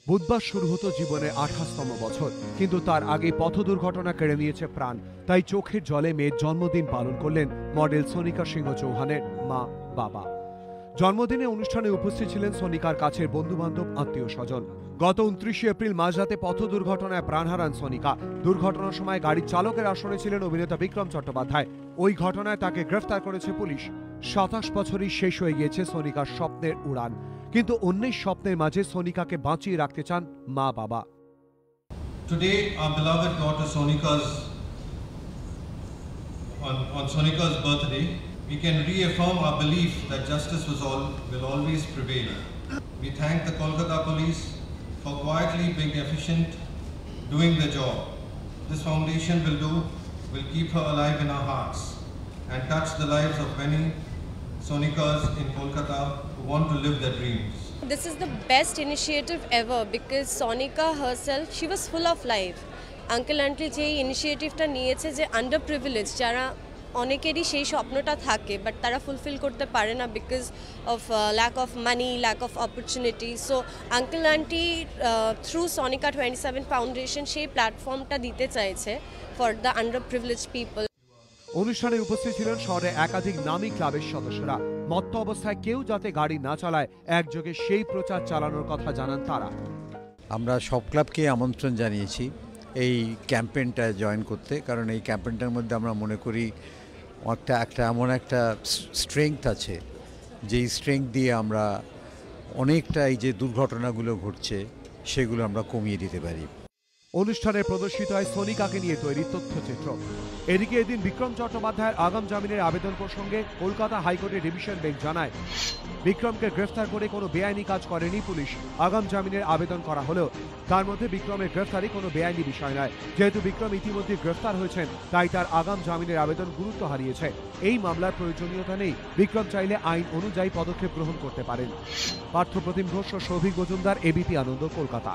বুধবার শুরু হতো জীবনের 28তম বছর, কিন্তু তার আগে পথ দুর্ঘটনা কেড়ে নিয়েছে প্রাণ। তাই চোখের জলে মেয়ের জন্মদিন পালন করলেন মডেল সোনিকা সিংহ চৌহানের মা বাবা। জন্মদিনে অনুষ্ঠানে উপস্থিত ছিলেন সোনিকার কাছের বন্ধু বান্ধব, আত্মীয় স্বজন। গত 29 এপ্রিল মাঝরাতে পথ দুর্ঘটনায় প্রাণ হারান সোনিকা। দুর্ঘটনার সময় গাড়ির চালকের আসনে ছিলেন অভিনেতা বিক্রম চট্টোপাধ্যায়। ওই ঘটনায় তাকে গ্রেফতার করেছে পুলিশ। 27 বছরই শেষ হয়ে গিয়েছে সোনিকার স্বপ্নের উড়ান, কিন্তু অন্যের স্বপ্নের মাঝে সোনিকাকে বাঁচিয়ে রাখতে চান মা বাবা। Today, our beloved daughter on Sonika's birthday, we can reaffirm our belief that justice will always prevail. We thank the Kolkata police for quietly being efficient, doing their job. This foundation will keep her alive in our hearts and touch the lives of many Sonikas in Kolkata who want to live their dreams. This is the best initiative ever because Sonika herself, she was full of life. Uncle aunty যে ইনিশিয়েটিভটা নিয়েছে, যে আন্ডারপ্রিভিলেজ যারা অনেকেরই সেই স্বপ্নটা থাকে but তারা fulfil করতে পারে না because of lack of money, lack of opportunity. So uncle aunty through Sonika 27 foundation সেই প্ল্যাটফর্মটা দিতে চাইছে ফর দ্য আন্ডারপ্রিভিলেজ পিপল। অনুষ্ঠানে উপস্থিত ছিলেন শহরে একাধিক নামী ক্লাবের সদস্যরা। মত্ত অবস্থায় কেউ যাতে গাড়ি না চালায়, একযোগে সেই প্রচার চালানোর কথা জানান তারা। আমরা সব ক্লাবকে আমন্ত্রণ জানিয়েছি এই ক্যাম্পেইনটা জয়েন করতে, কারণ এই ক্যাম্পেইনটার মধ্যে আমরা মনে করি একটা এমন একটা স্ট্রেংথ আছে, যেই স্ট্রেংথ দিয়ে আমরা অনেকটা এই যে দুর্ঘটনাগুলো ঘটছে সেগুলো আমরা কমিয়ে দিতে পারি। অনুষ্ঠানে প্রদর্শিত হয় সোনিকাকে নিয়ে তৈরি তথ্যচিত্র। এদিকে এদিন বিক্রম চট্টোপাধ্যায়ের আগাম জামিনের আবেদন প্রসঙ্গে কলকাতা হাইকোর্টের ডিভিশন বেঞ্চ জানায়, বিক্রমকে গ্রেফতার করে কোনো বেআইনি কাজ করেনি পুলিশ। আগাম জামিনের আবেদন করা হলেও তার মধ্যে বিক্রমের গ্রেফতারি কোনো বেআইনি বিষয় নয়। যেহেতু বিক্রম ইতিমধ্যে গ্রেফতার হয়েছেন, তাই তার আগাম জামিনের আবেদন গুরুত্ব হারিয়েছে। এই মামলার প্রয়োজনীয়তা নেই। বিক্রম চাইলে আইন অনুযায়ী পদক্ষেপ গ্রহণ করতে পারেন। পার্থ প্রতিম ঘোষ ও সৌভিক মজুমদার, এবিপি আনন্দ, কলকাতা।